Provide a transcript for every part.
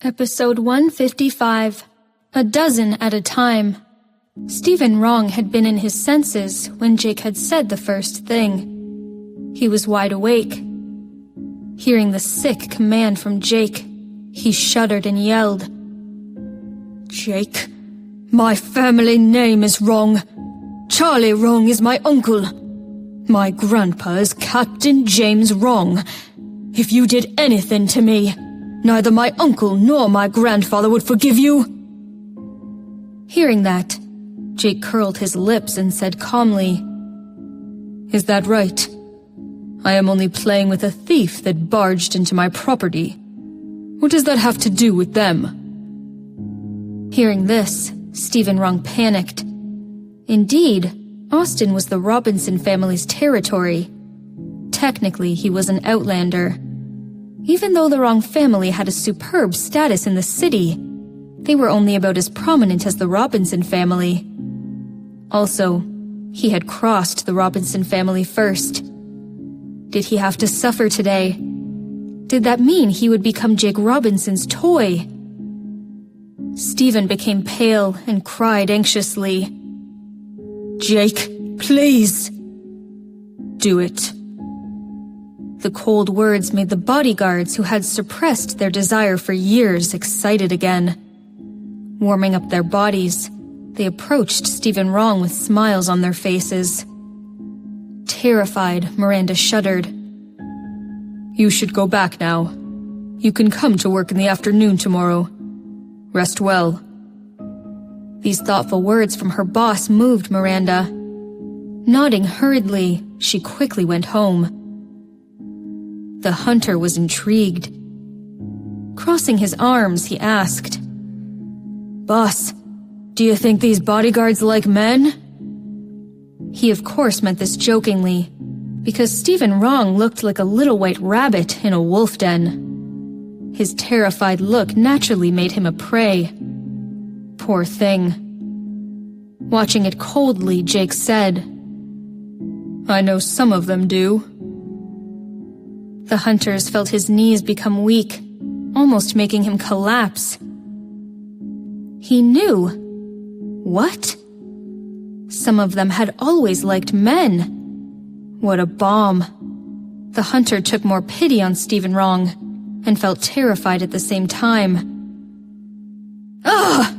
Episode 155. A dozen at a time. Stephen Wrong had been in his senses when Jake had said the first thing. He was wide awake. Hearing the sick command from Jake, he shuddered and yelled, "Jake, my family name is Wrong. Charlie Wrong is my uncle. My grandpa is Captain James Wrong. If you did anything to me, neither my uncle nor my grandfather would forgive you." Hearing that, Jake curled his lips and said calmly, "Is that right? I am only playing with a thief that barged into my property. What does that have to do with them?" Hearing this, Stephen Wrong panicked. Indeed, Austin was the Robinson family's territory. Technically, he was an outlander. Even though the Wrong family had a superb status in the city, they were only about as prominent as the Robinson family. Also, he had crossed the Robinson family first. Did he have to suffer today? Did that mean he would become Jake Robinson's toy? Stephen became pale and cried anxiously, "Jake, please." "Do it." The cold words made the bodyguards who had suppressed their desire for years excited again. Warming up their bodies, they approached Stephen Wrong with smiles on their faces. Terrified, Miranda shuddered. "You should go back now. You can come to work in the afternoon tomorrow. Rest well." These thoughtful words from her boss moved Miranda. Nodding hurriedly, she quickly went home. The hunter was intrigued. Crossing his arms, he asked, "Boss, do you think these bodyguards like men?" He of course meant this jokingly, because Stephen Wrong looked like a little white rabbit in a wolf den. His terrified look naturally made him a prey. Poor thing. Watching it coldly, Jake said, "I know some of them do." The hunters felt his knees become weak, almost making him collapse. He knew. What? Some of them had always liked men. What a bomb. The hunter took more pity on Stephen Wrong, and felt terrified at the same time. "Ah!"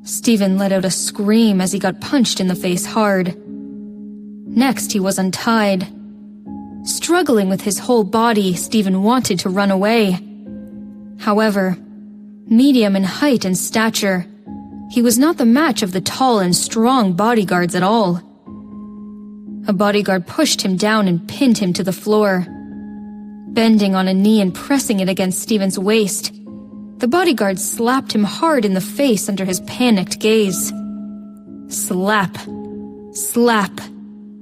Stephen let out a scream as he got punched in the face hard. Next, he was untied. Struggling with his whole body, Stephen wanted to run away. However, medium in height and stature, he was not the match of the tall and strong bodyguards at all. A bodyguard pushed him down and pinned him to the floor. Bending on a knee and pressing it against Stephen's waist, the bodyguard slapped him hard in the face under his panicked gaze. Slap, slap,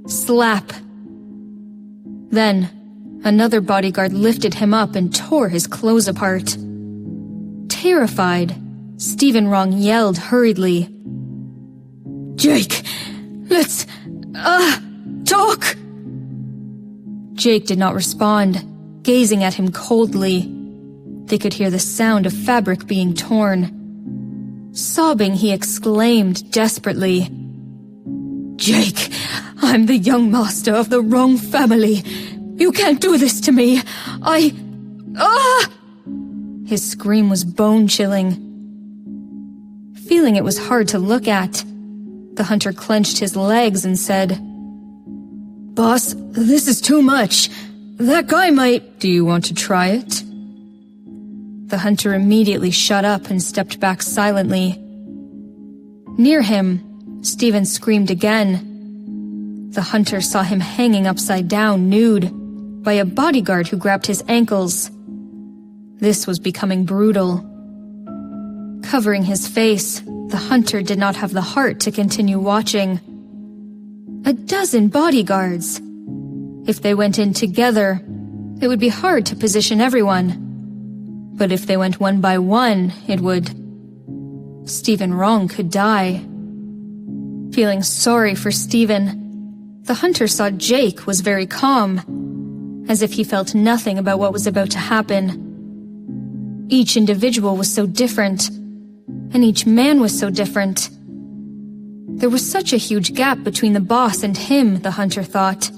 slap. Then, another bodyguard lifted him up and tore his clothes apart. Terrified, Stephen Wrong yelled hurriedly, "Jake, let's, talk!" Jake did not respond, gazing at him coldly. They could hear the sound of fabric being torn. Sobbing, he exclaimed desperately, "Jake, I'm the young master of the Wrong family. You can't do this to me. His scream was bone-chilling. Feeling it was hard to look at, the hunter clenched his legs and said, "Boss, this is too much. That guy might—" "Do you want to try it?" The hunter immediately shut up and stepped back silently. Near him, Stephen screamed again. The hunter saw him hanging upside down, nude, by a bodyguard who grabbed his ankles. This was becoming brutal. Covering his face, the hunter did not have the heart to continue watching. A dozen bodyguards. If they went in together, it would be hard to position everyone. But if they went one by one, it would... Stephen Wrong could die. Feeling sorry for Stephen, the hunter saw Jake was very calm, as if he felt nothing about what was about to happen. Each individual was so different, and each man was so different. There was such a huge gap between the boss and him, the hunter thought.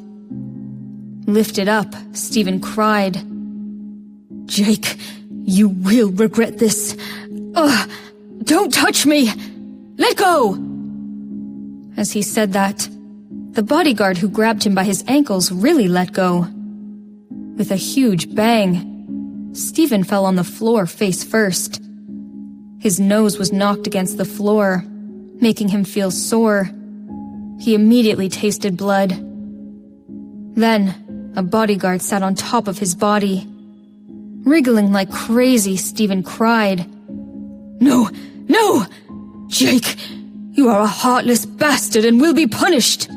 Lifted up, Stephen cried. Jake, you will regret this. Ugh! Don't touch me! Let go! As he said that, the bodyguard who grabbed him by his ankles really let go. With a huge bang, Stephen fell on the floor face first. His nose was knocked against the floor, making him feel sore. He immediately tasted blood. Then, a bodyguard sat on top of his body. Wriggling like crazy, Stephen cried. No! No! Jake, you are a heartless bastard and will be punished!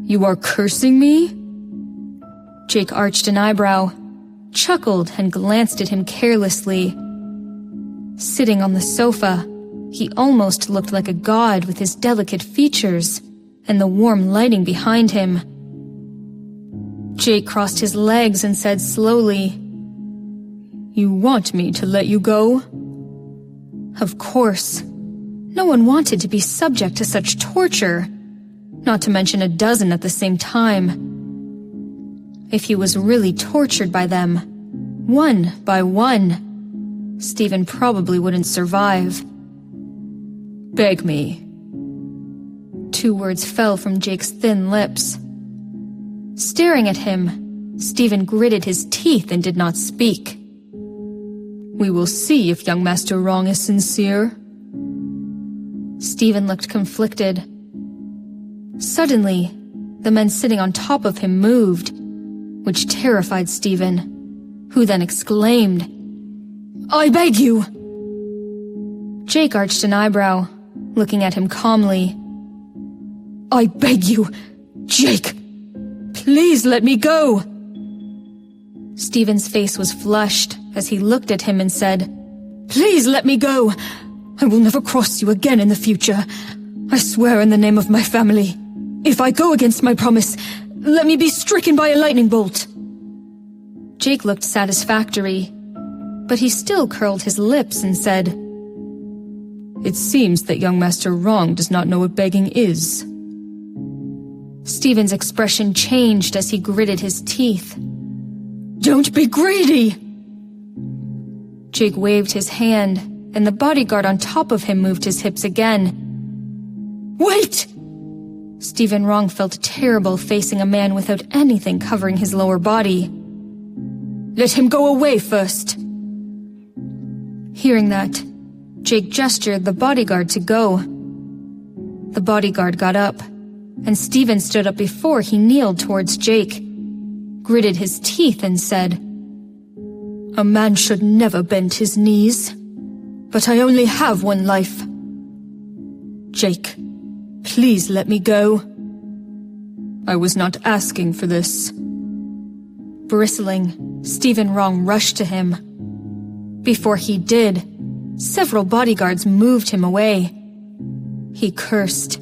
You are cursing me? Jake arched an eyebrow, chuckled, and glanced at him carelessly. Sitting on the sofa, he almost looked like a god with his delicate features and the warm lighting behind him. Jake crossed his legs and said slowly, You want me to let you go? Of course. No one wanted to be subject to such torture, not to mention a dozen at the same time. If he was really tortured by them, one by one, Stephen probably wouldn't survive. Beg me. 2 words fell from Jake's thin lips. Staring at him, Stephen gritted his teeth and did not speak. We will see if young Master Wrong is sincere. Stephen looked conflicted. Suddenly, the men sitting on top of him moved, which terrified Stephen, who then exclaimed, I beg you! Jake arched an eyebrow, looking at him calmly. I beg you, Jake! Please let me go! Stephen's face was flushed as he looked at him and said, Please let me go! I will never cross you again in the future. I swear in the name of my family. If I go against my promise, let me be stricken by a lightning bolt. Jake looked satisfactory, but he still curled his lips and said, It seems that young Master Wrong does not know what begging is. Stephen's expression changed as he gritted his teeth. Don't be greedy! Jake waved his hand, and the bodyguard on top of him moved his hips again. Wait! Stephen Wrong felt terrible facing a man without anything covering his lower body. Let him go away first. Hearing that, Jake gestured the bodyguard to go. The bodyguard got up, and Stephen stood up before he kneeled towards Jake, gritted his teeth and said, A man should never bend his knees, but I only have one life. Jake, please let me go. I was not asking for this. Bristling, Stephen Wrong rushed to him. Before he did, several bodyguards moved him away. He cursed.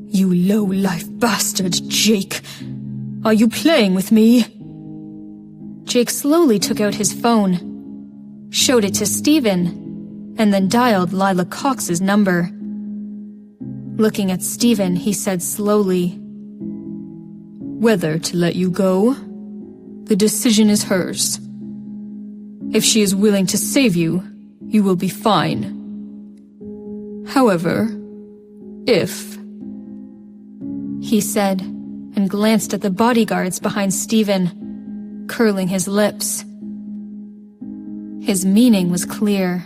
You low-life bastard, Jake. Are you playing with me? Jake slowly took out his phone, showed it to Stephen, and then dialed Lila Cox's number. Looking at Stephen, he said slowly, Whether to let you go, the decision is hers. If she is willing to save you, you will be fine. However, if... He said, and glanced at the bodyguards behind Stephen, curling his lips. His meaning was clear.